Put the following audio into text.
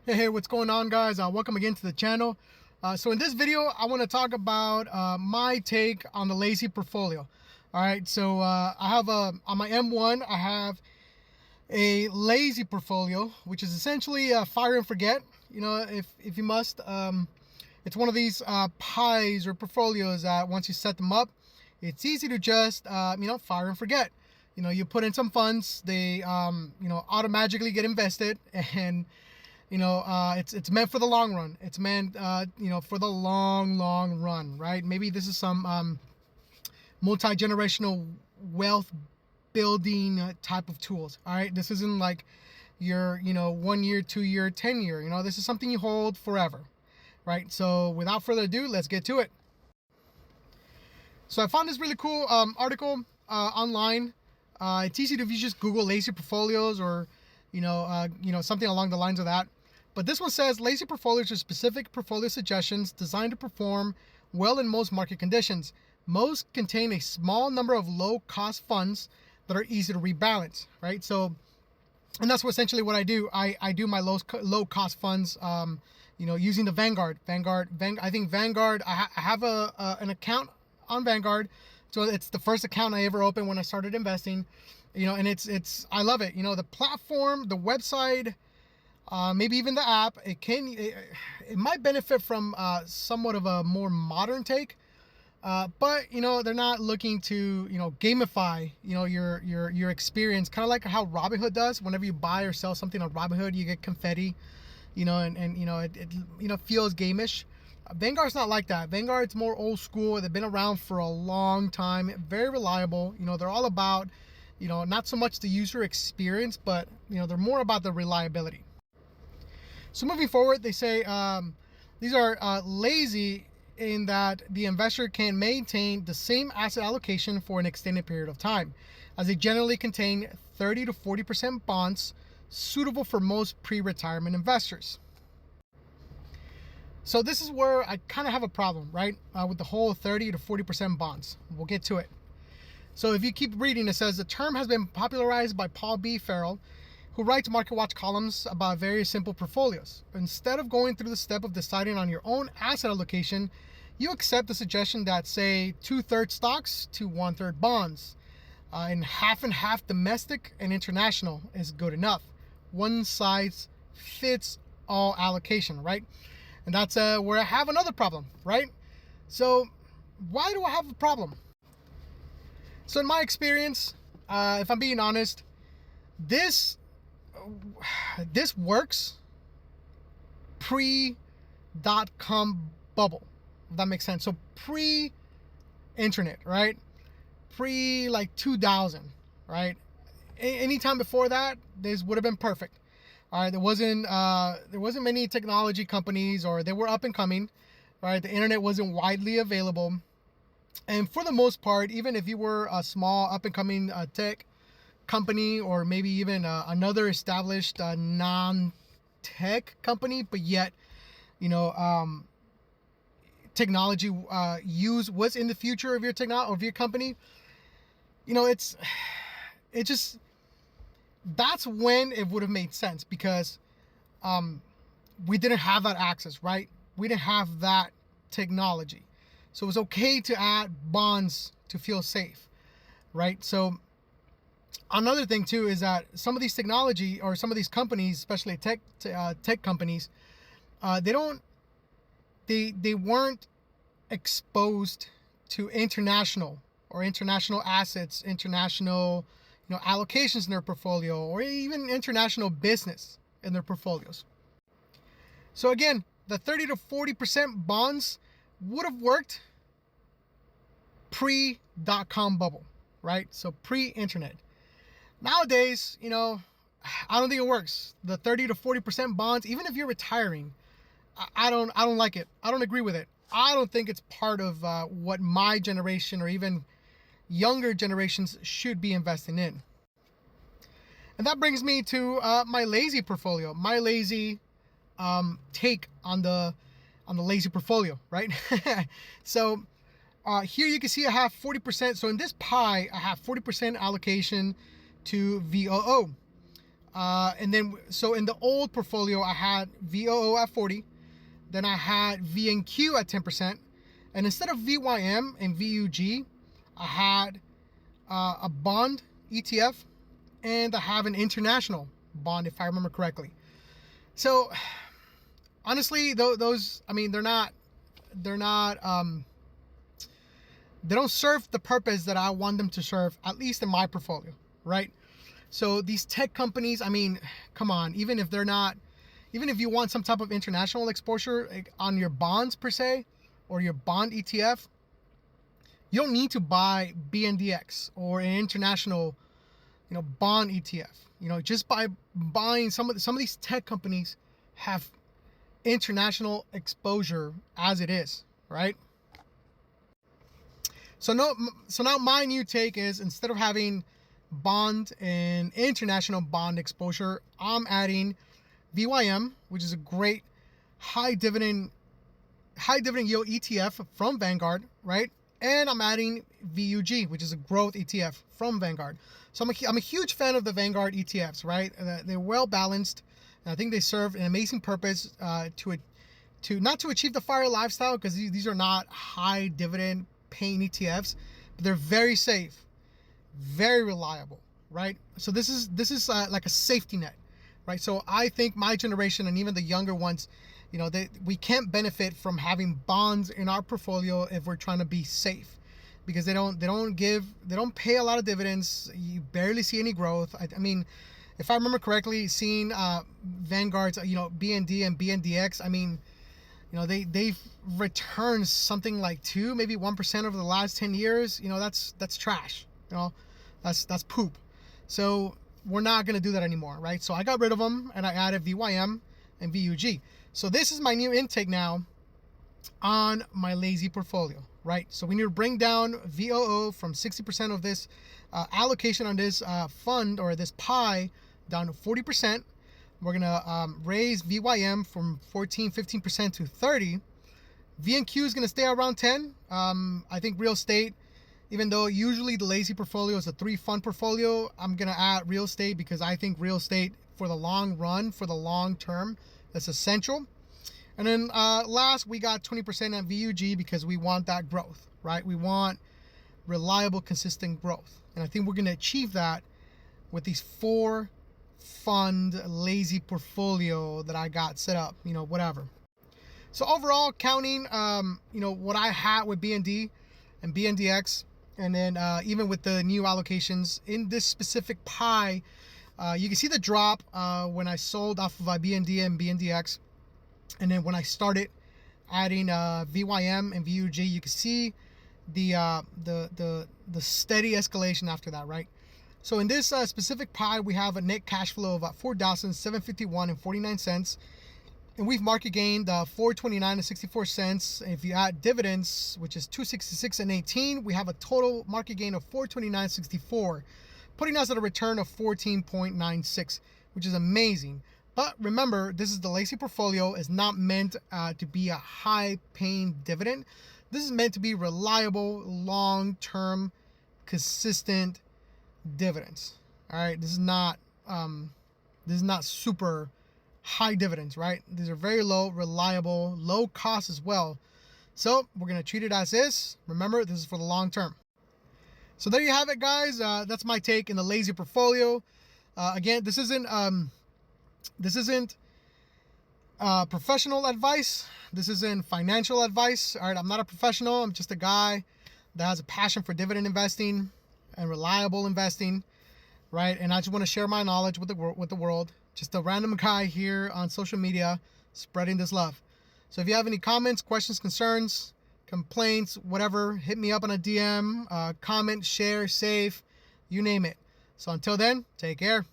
Hey, what's going on, guys? Welcome again to the channel. So in this video, I want to talk about my take on the lazy portfolio. All right, so I have on my M1, I have a lazy portfolio, which is essentially fire and forget. You know, if you must, it's one of these pies or portfolios that once you set them up, it's easy to just fire and forget. You know, you put in some funds, they automatically get invested, and it's meant for the long run. It's meant for the long run, right? Maybe this is some multi-generational wealth building type of tools. All right, this isn't like your 1 year, 2 year, 10 year. This is something you hold forever, right? So without further ado, let's get to it. So I found this really cool article online. It's easy to, if you just Google lazy portfolios or something along the lines of that. But this one says lazy portfolios are specific portfolio suggestions designed to perform well in most market conditions. Most contain a small number of low-cost funds that are easy to rebalance, right? So, and that's essentially what I do. I do my low-cost funds, using the Vanguard. I think Vanguard. I have an account on Vanguard, so it's the first account I ever opened when I started investing. And it's I love it. The platform, the website, maybe even the app. It might benefit from somewhat of a more modern take, but they're not looking to gamify your experience, kind of like how Robinhood does. Whenever you buy or sell something on Robinhood, you get confetti, and it feels gamish. Vanguard's not like that. Vanguard's more old school. They've been around for a long time, very reliable. They're all about not so much the user experience, but they're more about the reliability. So moving forward, they say these are lazy in that the investor can maintain the same asset allocation for an extended period of time, as they generally contain 30 to 40% bonds suitable for most pre-retirement investors. So this is where I kind of have a problem, right? With the whole 30 to 40% bonds. We'll get to it. So if you keep reading, it says the term has been popularized by Paul B. Farrell, who writes Market Watch columns about very simple portfolios. Instead of going through the step of deciding on your own asset allocation, you accept the suggestion that, say, 2/3 stocks to 1/3 bonds, and half domestic and international is good enough. One size fits all allocation, right? And that's where I have another problem, right? So why do I have a problem? So in my experience, if I'm being honest, this works pre-dot-com bubble, if that makes sense. So pre-internet, right? Pre like 2000, right? Anytime before that, this would have been perfect. All right, there wasn't many technology companies, or they were up and coming, right? The internet wasn't widely available. And for the most part, even if you were a small up and coming tech company, or maybe even another established non-tech company, but yet technology use was in the future of your company, it just, that's when it would have made sense, because we didn't have that access, right? We didn't have that technology. So it was okay to add bonds to feel safe, right? So another thing too is that some of these technology, or some of these companies, especially tech companies, they weren't exposed to international assets, international allocations in their portfolio, or even international business in their portfolios. So again, the 30 to 40% bonds would have worked pre-dot-com bubble, right? So pre-internet. Nowadays, I don't think it works. The 30 to 40% bonds, even if you're retiring, I don't like it. I don't agree with it. I don't think it's part of what my generation or even younger generations should be investing in. And that brings me to my lazy portfolio, my lazy take on the lazy portfolio, right? So here you can see I have 40%. So in this pie, I have 40% allocation to VOO. And then, so in the old portfolio, I had VOO at 40. Then I had VNQ at 10%. And instead of VYM and VUG, I had a bond ETF, and I have an international bond, if I remember correctly. So honestly, those, I mean, they don't serve the purpose that I want them to serve, at least in my portfolio, right? So these tech companies, I mean, come on, even if you want some type of international exposure on your bonds per se, or your bond ETF, you don't need to buy BNDX or an international, bond ETF. Just by buying some of these tech companies have international exposure as it is, right? So now my new take is, instead of having bond and international bond exposure, I'm adding VYM, which is a great high dividend yield ETF from Vanguard, right? And I'm adding VUG, which is a growth ETF from Vanguard. So I'm a huge fan of the Vanguard ETFs, right? They're well balanced, and I think they serve an amazing purpose to not to achieve the FIRE lifestyle, because these are not high dividend paying ETFs, but they're very safe, very reliable, right? So this is like a safety net, right? So I think my generation and even the younger ones, we can't benefit from having bonds in our portfolio if we're trying to be safe, because they don't pay a lot of dividends. You barely see any growth. I mean, if I remember correctly, seeing Vanguard's BND and BNDX, I mean, they've returned something like 2, maybe 1% over the last 10 years. That's trash. That's poop. So we're not going to do that anymore, right? So I got rid of them and I added VYM and VUG. So this is my new intake now on my lazy portfolio, right? So we need to bring down VOO from 60% of this allocation on this fund or this pie down to 40%. We're going to raise VYM from 15% to 30%. VNQ is going to stay around 10. I think real estate, even though usually the lazy portfolio is a 3-fund portfolio, I'm going to add real estate because I think real estate for the long run, for the long term, that's essential. And then last, we got 20% at VUG because we want that growth, right? We want reliable, consistent growth. And I think we're going to achieve that with these 4-fund lazy portfolio that I got set up, whatever. So overall, counting, what I had with BND and BNDX, and then even with the new allocations in this specific pie, you can see the drop when I sold off of BND and BNDX. And then when I started adding VYM and VUG, you can see the steady escalation after that, right? So in this specific pie, we have a net cash flow of $4,751.49, and we've market gained $429.64. If you add dividends, which is $266.18, we have a total market gain of $429.64, putting us at a return of 14.96, which is amazing. But remember, this is the lazy portfolio. It's not meant to be a high-paying dividend. This is meant to be reliable, long-term, consistent dividends. All right, this is not super high dividends, right? These are very low, reliable, low cost as well. So we're gonna treat it as is. Remember, this is for the long term. So there you have it, guys. That's my take in the lazy portfolio. Again, this isn't professional advice. This isn't financial advice. All right, I'm not a professional. I'm just a guy that has a passion for dividend investing and reliable investing, right? And I just want to share my knowledge with the world. Just a random guy here on social media spreading this love. So if you have any comments, questions, concerns, complaints, whatever, hit me up on a DM, comment, share, save, you name it. So until then, take care.